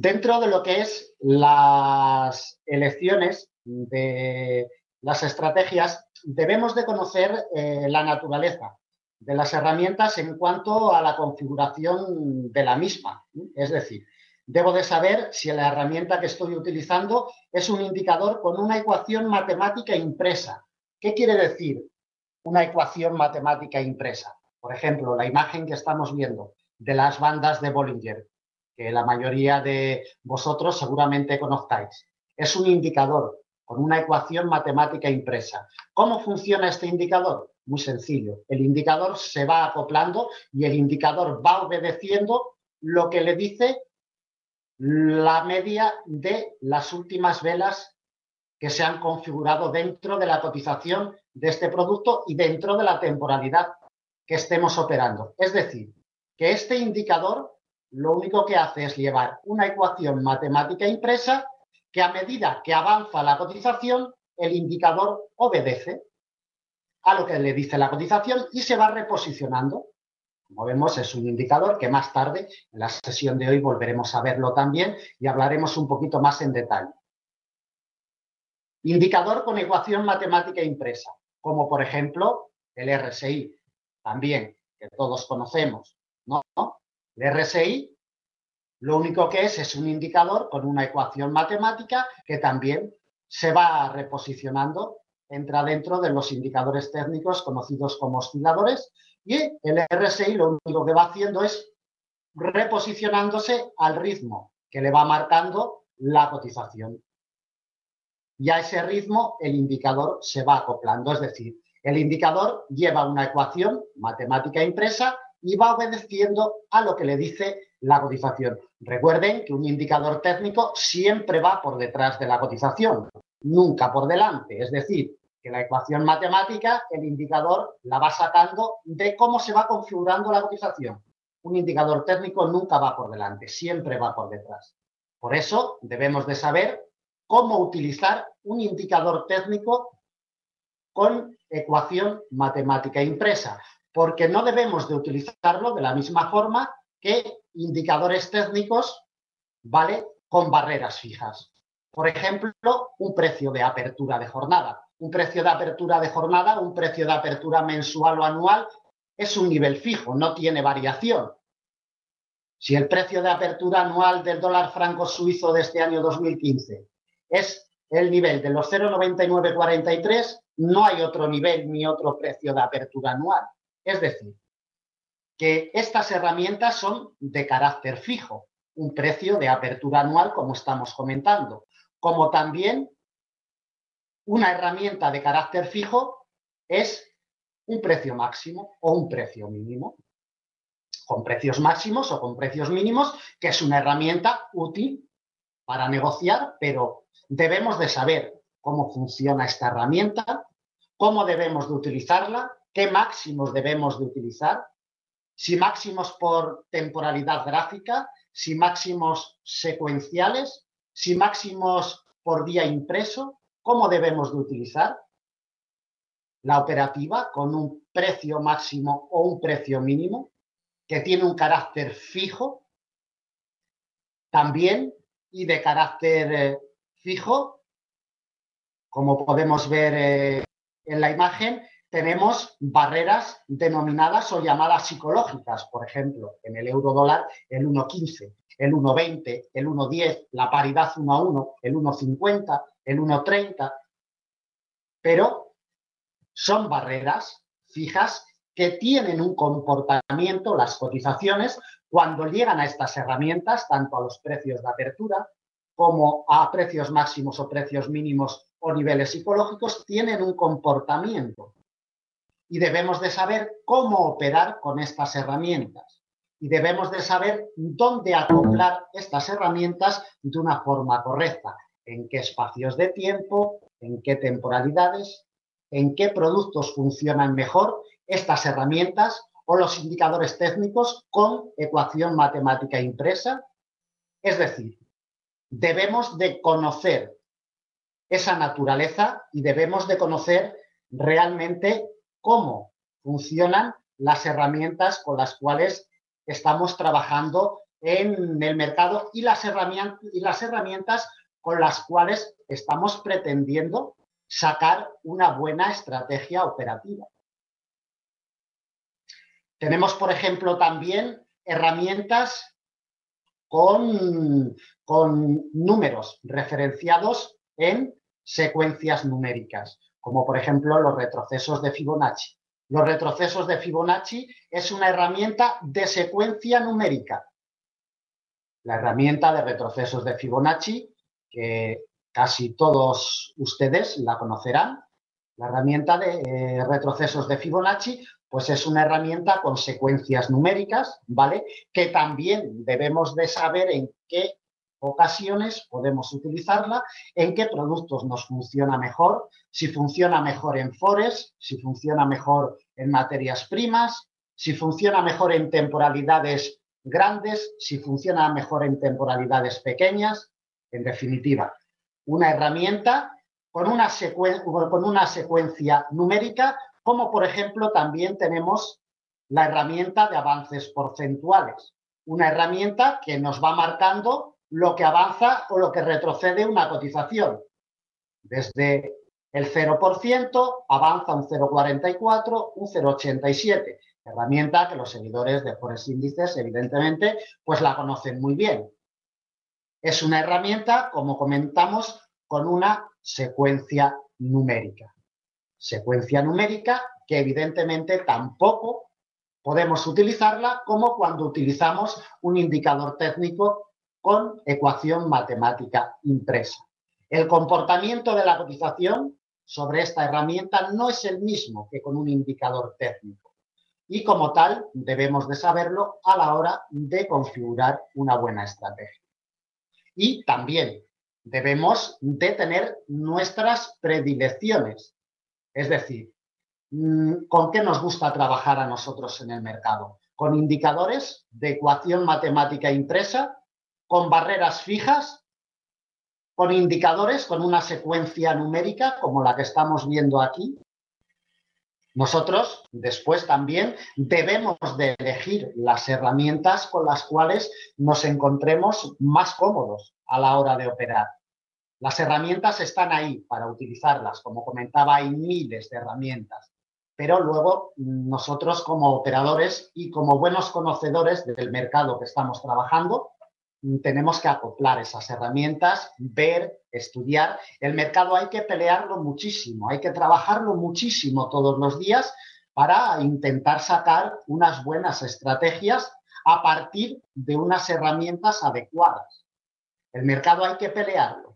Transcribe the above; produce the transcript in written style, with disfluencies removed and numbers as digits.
Dentro de lo que es las elecciones de las estrategias, debemos de conocer la naturaleza de las herramientas en cuanto a la configuración de la misma. Es decir, debo de saber si la herramienta que estoy utilizando es un indicador con una ecuación matemática impresa. ¿Qué quiere decir una ecuación matemática impresa? Por ejemplo, la imagen que estamos viendo de las bandas de Bollinger, que la mayoría de vosotros seguramente conozcáis. Es un indicador con una ecuación matemática impresa. ¿Cómo funciona este indicador? Muy sencillo. El indicador se va acoplando y el indicador va obedeciendo lo que le dice la media de las últimas velas que se han configurado dentro de la cotización de este producto y dentro de la temporalidad que estemos operando. Es decir, que este indicador lo único que hace es llevar una ecuación matemática impresa que a medida que avanza la cotización, el indicador obedece a lo que le dice la cotización y se va reposicionando. Como vemos, es un indicador que más tarde, en la sesión de hoy, volveremos a verlo también y hablaremos un poquito más en detalle. Indicador con ecuación matemática impresa, como por ejemplo el RSI, también, que todos conocemos, ¿no? El RSI lo único que es un indicador con una ecuación matemática que también se va reposicionando, entra dentro de los indicadores técnicos conocidos como osciladores, y el RSI lo único que va haciendo es reposicionándose al ritmo que le va marcando la cotización. Y a ese ritmo el indicador se va acoplando, es decir, el indicador lleva una ecuación matemática impresa y va obedeciendo a lo que le dice la cotización. Recuerden que un indicador técnico siempre va por detrás de la cotización, nunca por delante. Es decir, que la ecuación matemática, el indicador la va sacando de cómo se va configurando la cotización. Un indicador técnico nunca va por delante, siempre va por detrás. Por eso debemos de saber cómo utilizar un indicador técnico con ecuación matemática impresa, porque no debemos de utilizarlo de la misma forma que indicadores técnicos, ¿vale?, con barreras fijas. Por ejemplo, un precio de apertura de jornada. Un precio de apertura de jornada, un precio de apertura mensual o anual, es un nivel fijo, no tiene variación. Si el precio de apertura anual del dólar franco suizo de este año 2015 es el nivel de los 0,9943, no hay otro nivel ni otro precio de apertura anual. Es decir, que estas herramientas son de carácter fijo, un precio de apertura anual, como estamos comentando, como también una herramienta de carácter fijo es un precio máximo o un precio mínimo, con precios máximos o con precios mínimos, que es una herramienta útil para negociar, pero debemos de saber cómo funciona esta herramienta, cómo debemos de utilizarla, qué máximos debemos de utilizar, si máximos por temporalidad gráfica, si máximos secuenciales, si máximos por día impreso, cómo debemos de utilizar la operativa con un precio máximo o un precio mínimo que tiene un carácter fijo también y de carácter fijo, como podemos ver en la imagen, tenemos barreras denominadas o llamadas psicológicas, por ejemplo, en el euro dólar el 1,15, el 1,20, el 1,10, la paridad 1 a 1, el 1,50, el 1,30, pero son barreras fijas que tienen un comportamiento, las cotizaciones, cuando llegan a estas herramientas, tanto a los precios de apertura como a precios máximos o precios mínimos o niveles psicológicos, tienen un comportamiento. Y debemos de saber cómo operar con estas herramientas. Y debemos de saber dónde acoplar estas herramientas de una forma correcta. En qué espacios de tiempo, en qué temporalidades, en qué productos funcionan mejor estas herramientas o los indicadores técnicos con ecuación matemática impresa. Es decir, debemos de conocer esa naturaleza y debemos de conocer realmente cómo funcionan las herramientas con las cuales estamos trabajando en el mercado y las herramientas con las cuales estamos pretendiendo sacar una buena estrategia operativa. Tenemos, por ejemplo, también herramientas con números referenciados en secuencias numéricas, como por ejemplo los retrocesos de Fibonacci. Los retrocesos de Fibonacci es una herramienta de secuencia numérica. La herramienta de retrocesos de Fibonacci, que casi todos ustedes la conocerán, la herramienta de retrocesos de Fibonacci, pues es una herramienta con secuencias numéricas, ¿vale? Que también debemos de saber en qué ocasiones podemos utilizarla, en qué productos nos funciona mejor, si funciona mejor en forex, si funciona mejor en materias primas, si funciona mejor en temporalidades grandes, si funciona mejor en temporalidades pequeñas. En definitiva, una herramienta con una secuencia numérica, como por ejemplo también tenemos la herramienta de avances porcentuales, una herramienta que nos va marcando lo que avanza o lo que retrocede una cotización. Desde el 0% avanza un 0,44, un 0,87. Herramienta que los seguidores de Forex Índices, evidentemente, pues la conocen muy bien. Es una herramienta, como comentamos, con una secuencia numérica. Secuencia numérica que evidentemente tampoco podemos utilizarla como cuando utilizamos un indicador técnico con ecuación matemática impresa. El comportamiento de la cotización sobre esta herramienta no es el mismo que con un indicador técnico y como tal debemos de saberlo a la hora de configurar una buena estrategia. Y también debemos de tener nuestras predilecciones, es decir, ¿con qué nos gusta trabajar a nosotros en el mercado? ¿Con indicadores de ecuación matemática impresa? ¿Con barreras fijas? ¿Con indicadores con una secuencia numérica como la que estamos viendo aquí? Nosotros después también debemos de elegir las herramientas con las cuales nos encontremos más cómodos a la hora de operar. Las herramientas están ahí para utilizarlas. Como comentaba, hay miles de herramientas. Pero luego nosotros como operadores y como buenos conocedores del mercado que estamos trabajando, tenemos que acoplar esas herramientas, ver, estudiar. El mercado hay que pelearlo muchísimo, hay que trabajarlo muchísimo todos los días para intentar sacar unas buenas estrategias a partir de unas herramientas adecuadas. El mercado hay que pelearlo.